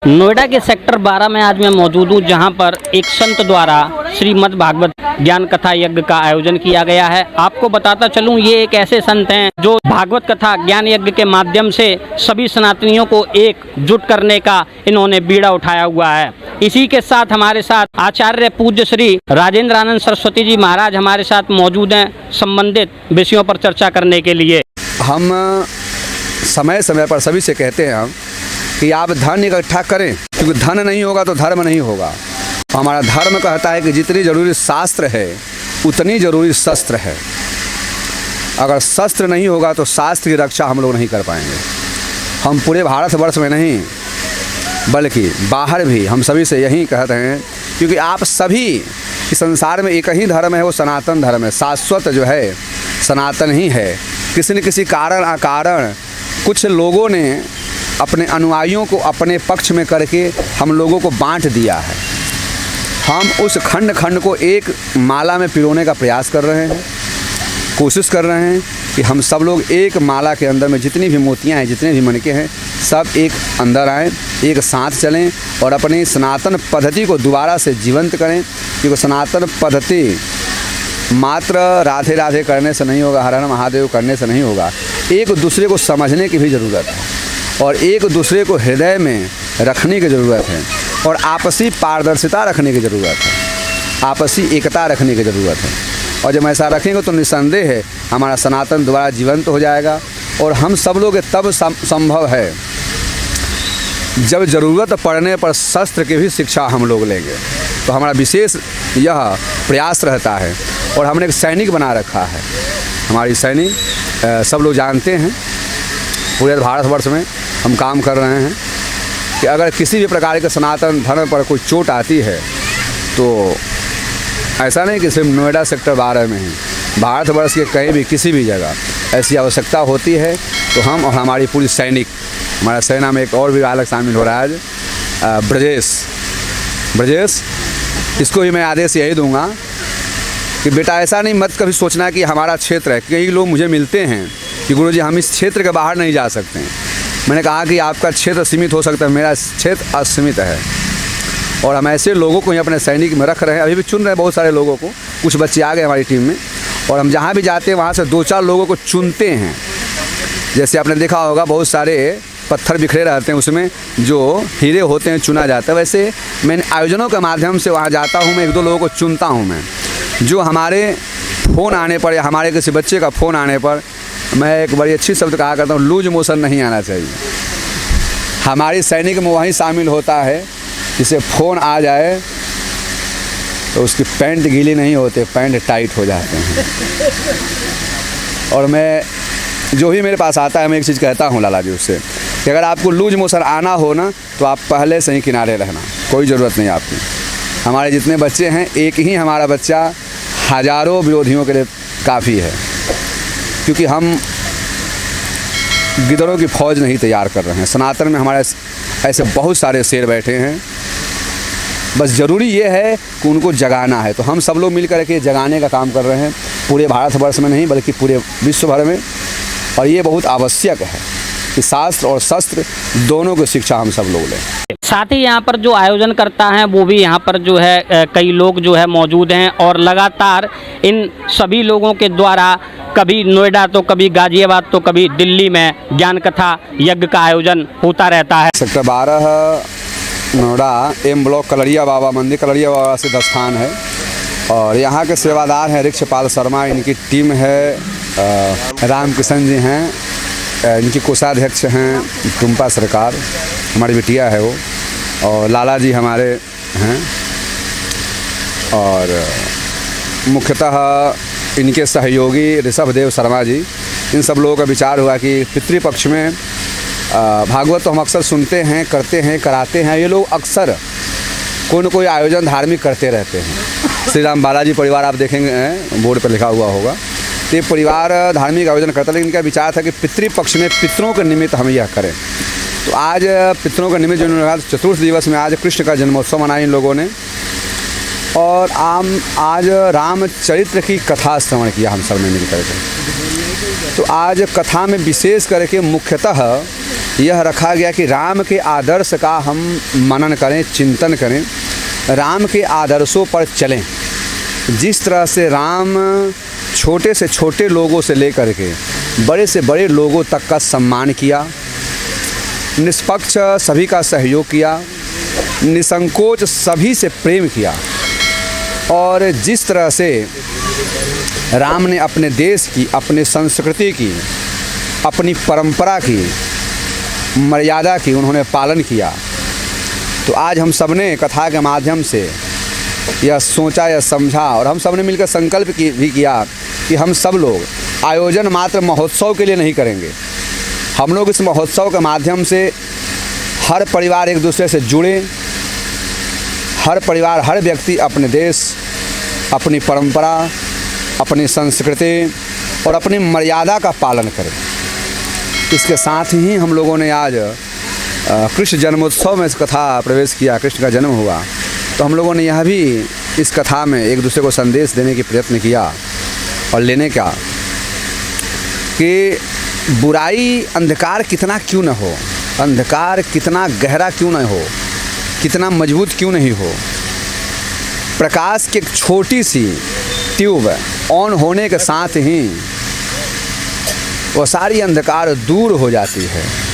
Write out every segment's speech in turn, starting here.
नोएडा के सेक्टर 12 में आज मैं मौजूद हूँ, जहाँ पर एक संत द्वारा श्रीमद् भागवत ज्ञान कथा यज्ञ का आयोजन किया गया है। आपको बताता चलूँ, ये एक ऐसे संत हैं जो भागवत कथा ज्ञान यज्ञ के माध्यम से सभी सनातनियों को एकजुट करने का इन्होंने बीड़ा उठाया हुआ है। इसी के साथ हमारे साथ आचार्य पूज्य श्री राजेंद्र आनंद सरस्वती जी महाराज हमारे साथ मौजूद हैं, संबंधित विषयों पर चर्चा करने के लिए। हम समय समय पर सभी से कहते हैं कि आप धन इकट्ठा करें, क्योंकि धन नहीं होगा तो धर्म नहीं होगा। हमारा धर्म कहता है कि जितनी ज़रूरी शास्त्र है उतनी ज़रूरी शस्त्र है। अगर शस्त्र नहीं होगा तो शास्त्र की रक्षा हम लोग नहीं कर पाएंगे। हम पूरे भारतवर्ष में नहीं बल्कि बाहर भी हम सभी से यही कहते हैं, क्योंकि आप सभी इस संसार में एक ही धर्म है, वो सनातन धर्म है। शाश्वत जो है सनातन ही है। किसी न किसी कारण अकारण कुछ लोगों ने अपने अनुयायियों को अपने पक्ष में करके हम लोगों को बांट दिया है। हम उस खंड खंड को एक माला में पिरोने का प्रयास कर रहे हैं, कोशिश कर रहे हैं कि हम सब लोग एक माला के अंदर में जितनी भी मोतियां हैं, जितने भी मणके हैं, सब एक अंदर आएँ, एक साथ चलें और अपनी सनातन पद्धति को दोबारा से जीवंत करें। क्योंकि सनातन पद्धति मात्र राधे राधे करने से नहीं होगा, हर हर महादेव करने से नहीं होगा। एक दूसरे को समझने की भी ज़रूरत है और एक दूसरे को हृदय में रखने की ज़रूरत है और आपसी पारदर्शिता रखने की ज़रूरत है, आपसी एकता रखने की ज़रूरत है। और जब ऐसा रखेंगे तो निस्संदेह है हमारा सनातन दोबारा जीवंत हो जाएगा। और हम सब लोग तब संभव है जब ज़रूरत पड़ने पर शस्त्र की भी शिक्षा हम लोग लेंगे। तो हमारा विशेष यह प्रयास रहता है और हमने एक सैनिक बना रखा है। हमारी सैनिक सब लोग जानते हैं, पूरे भारतवर्ष में हम काम कर रहे हैं कि अगर किसी भी प्रकार के सनातन धर्म पर कोई चोट आती है तो ऐसा नहीं कि सिर्फ नोएडा सेक्टर 12 में ही, भारतवर्ष के कहीं भी किसी भी जगह ऐसी आवश्यकता होती है तो हम और हमारी पूरी सैनिक, हमारा सेना में एक और भी बालक शामिल हो रहा है आज, ब्रजेश, इसको भी मैं आदेश यही दूंगा कि बेटा ऐसा नहीं मत कभी सोचना कि हमारा क्षेत्र है। कई लोग मुझे मिलते हैं कि गुरुजी हम इस क्षेत्र के बाहर नहीं जा सकते हैं। मैंने कहा कि आपका क्षेत्र सीमित हो सकता है, मेरा क्षेत्र असीमित है और हम ऐसे लोगों को ही अपने सैनिक में रख रहे हैं। अभी भी चुन रहे हैं बहुत सारे लोगों को, कुछ बच्चे आ गए हमारी टीम में और हम जहाँ भी जाते हैं वहाँ से 2-4 लोगों को चुनते हैं। जैसे आपने देखा होगा बहुत सारे पत्थर बिखरे रहते हैं, उसमें जो हीरे होते हैं चुना जाता है। वैसे मैं आयोजनों के माध्यम से वहाँ जाता हूँ, मैं 1-2 लोगों को चुनता हूँ मैं, जो हमारे फ़ोन आने पर या हमारे किसी बच्चे का फ़ोन आने पर मैं एक बड़ी अच्छी शब्द कहा करता हूँ, लूज मोशन नहीं आना चाहिए। हमारी सैनिक में वही शामिल होता है जिसे फ़ोन आ जाए तो उसकी पैंट गीली नहीं होते, पैंट टाइट हो जाते हैं। और मैं जो भी मेरे पास आता है मैं एक चीज़ कहता हूँ लाला जी उससे कि अगर आपको लूज मोशन आना हो ना तो आप पहले से ही किनारे रहना, कोई ज़रूरत नहीं आपकी। हमारे जितने बच्चे हैं, एक ही हमारा बच्चा हज़ारों विरोधियों के लिए काफ़ी है, क्योंकि हम गिदड़ों की फ़ौज नहीं तैयार कर रहे हैं। सनातन में हमारे ऐसे बहुत सारे शेर बैठे हैं, बस ज़रूरी ये है कि उनको जगाना है। तो हम सब लोग मिलकर के जगाने का काम कर रहे हैं, पूरे भारतवर्ष में नहीं बल्कि पूरे विश्व भर में। और ये बहुत आवश्यक है कि शास्त्र और शस्त्र दोनों की शिक्षा हम सब लोग लें। साथ ही यहाँ पर जो आयोजन करता है वो भी यहाँ पर जो है कई लोग जो है मौजूद हैं और लगातार इन सभी लोगों के द्वारा कभी नोएडा तो कभी गाजियाबाद तो कभी दिल्ली में ज्ञान कथा यज्ञ का आयोजन होता रहता है। सेक्टर 12 नोएडा एम ब्लॉक कलरिया बाबा मंदिर, कलरिया बाबा सिद्ध स्थान है और यहाँ के सेवादार हैं ऋक्षपाल शर्मा, इनकी टीम है, रामकिशन जी हैं, इनकी कोषाध्यक्ष हैं टुम्पा सरकार, हमारी बिटिया है वो, और लाला जी हमारे हैं। और मुख्यतः इनके सहयोगी ऋषभदेव शर्मा जी, इन सब लोगों का विचार हुआ कि पितृपक्ष में भागवत तो हम अक्सर सुनते हैं, करते हैं, कराते हैं। ये लोग अक्सर कोई न कोई आयोजन धार्मिक करते रहते हैं। श्री राम बालाजी परिवार आप देखेंगे बोर्ड पर लिखा हुआ होगा, तो ये परिवार धार्मिक आयोजन करता है। लेकिन इनका विचार था कि पितृपक्ष में पितरों के निमित्त हम यह करें। तो आज पितरों का निमित्त जो चतुर्थ दिवस में आज कृष्ण का जन्मोत्सव मनाया इन लोगों ने और आज रामचरित्र की कथा श्रवण किया हम सब ने मिल करके। तो आज कथा में विशेष करके मुख्यतः यह रखा गया कि राम के आदर्श का हम मनन करें, चिंतन करें, राम के आदर्शों पर चलें। जिस तरह से राम छोटे से छोटे लोगों से लेकर के बड़े से बड़े लोगों तक का सम्मान किया, निष्पक्ष सभी का सहयोग किया, निसंकोच सभी से प्रेम किया, और जिस तरह से राम ने अपने देश की, अपने संस्कृति की, अपनी परंपरा की, मर्यादा की उन्होंने पालन किया, तो आज हम सब ने कथा के माध्यम से यह सोचा, यह समझा, और हम सब ने मिलकर संकल्प भी किया कि हम सब लोग आयोजन मात्र महोत्सव के लिए नहीं करेंगे। हम लोग इस महोत्सव के माध्यम से हर परिवार एक दूसरे से जुड़े, हर परिवार, हर व्यक्ति अपने देश, अपनी परंपरा, अपनी संस्कृति और अपनी मर्यादा का पालन करे। इसके साथ ही हम लोगों ने आज कृष्ण जन्मोत्सव में इस कथा प्रवेश किया, कृष्ण का जन्म हुआ, तो हम लोगों ने यह भी इस कथा में एक दूसरे को संदेश देने की प्रयत्न किया और लेने का कि बुराई, अंधकार कितना क्यों न हो, अंधकार कितना गहरा क्यों न हो, कितना मजबूत क्यों नहीं हो, प्रकाश की एक छोटी सी ट्यूब ऑन होने के साथ ही वो सारी अंधकार दूर हो जाती है।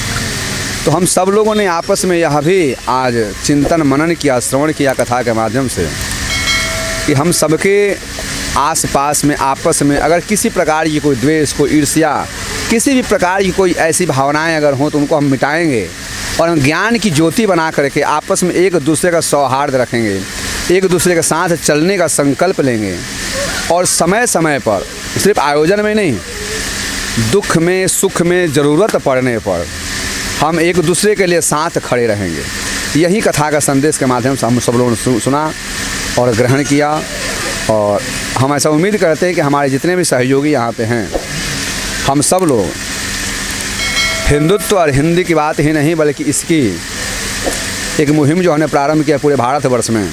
तो हम सब लोगों ने आपस में यह भी आज चिंतन मनन किया, श्रवण किया कथा के माध्यम से कि हम सबके आसपास में, आपस में अगर किसी प्रकार की कोई द्वेष, कोई ईर्ष्या, किसी भी प्रकार की कोई ऐसी भावनाएं अगर हों तो उनको हम मिटाएंगे और हम ज्ञान की ज्योति बना करके आपस में एक दूसरे का सौहार्द रखेंगे, एक दूसरे के साथ चलने का संकल्प लेंगे, और समय समय पर, सिर्फ आयोजन में नहीं, दुख में, सुख में, ज़रूरत पड़ने पर हम एक दूसरे के लिए साथ खड़े रहेंगे। यही कथा का संदेश के माध्यम से हम सब लोगों ने सुना और ग्रहण किया, और हम ऐसा उम्मीद करते हैं कि हमारे जितने भी सहयोगी यहाँ पे हैं, हम सब लोग हिंदुत्व और हिंदी की बात ही नहीं बल्कि इसकी एक मुहिम जो हमने प्रारंभ किया पूरे भारतवर्ष में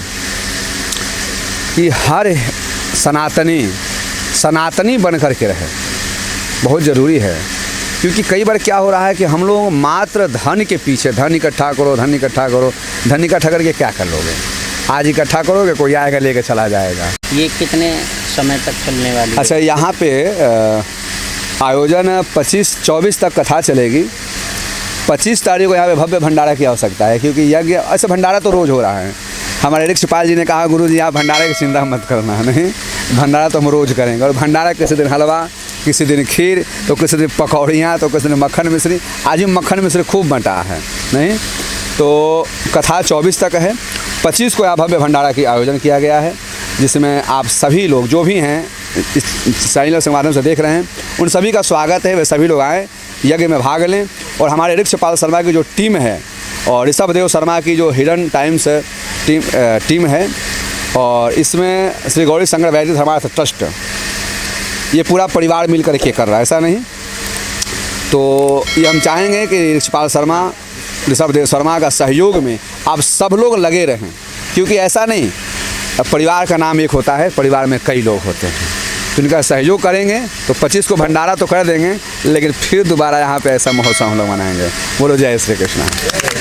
कि हर सनातनी बन कर के रहे, बहुत ज़रूरी है। क्योंकि कई बार क्या हो रहा है कि हम लोग मात्र धन के पीछे, धन इकट्ठा करो, धन इकट्ठा करो, धन इकट्ठा करके क्या कर लोगे, आज इकट्ठा करोगे, कोई आएगा लेके चला जाएगा। ये कितने समय तक चलने वाली है? अच्छा, यहाँ पे आयोजन 25-24 तक कथा चलेगी। 25 तारीख को यहाँ पे भव्य भंडारा की आवश्यकता है, क्योंकि यज्ञ, ऐसे भंडारा तो रोज़ हो रहा है। हमारे ऋक्षपाल जी ने कहा, गुरु जी आप भंडारे की चिंता मत करना, नहीं, भंडारा तो हम रोज़ करेंगे। और भंडारा किसी दिन हलवा, किसी दिन खीर, तो किसी दिन पकौड़ियाँ, तो किसी दिन मक्खन मिश्री। आज भी मक्खन मिश्री खूब बंटा है, नहीं। तो कथा 24 तक है। 25 को यहाँ भव्य भंडारा की आयोजन किया गया है, जिसमें आप सभी लोग जो भी हैं इस चैनल के माध्यम से देख रहे हैं, उन सभी का स्वागत है। वे सभी लोग आएँ, यज्ञ में भाग लें। और हमारे ऋक्षपाल शर्मा की जो टीम है और ऋषभदेव शर्मा की जो हिडन टाइम्स टीम है, और इसमें श्री गौरी शंकर वैदिक हमारा ट्रस्ट, ये पूरा परिवार मिल कर के कर रहा है, ऐसा नहीं। तो ये हम चाहेंगे कि ऋषपाल शर्मा, ऋषभदेव शर्मा का सहयोग में आप सब लोग लगे रहें, क्योंकि ऐसा नहीं, परिवार का नाम एक होता है, परिवार में कई लोग होते हैं, तो इनका सहयोग करेंगे तो 25 को भंडारा तो कर देंगे, लेकिन फिर दोबारा यहाँ पे ऐसा महोत्सव हम लोग मनाएंगे। बोलो जय श्री कृष्ण।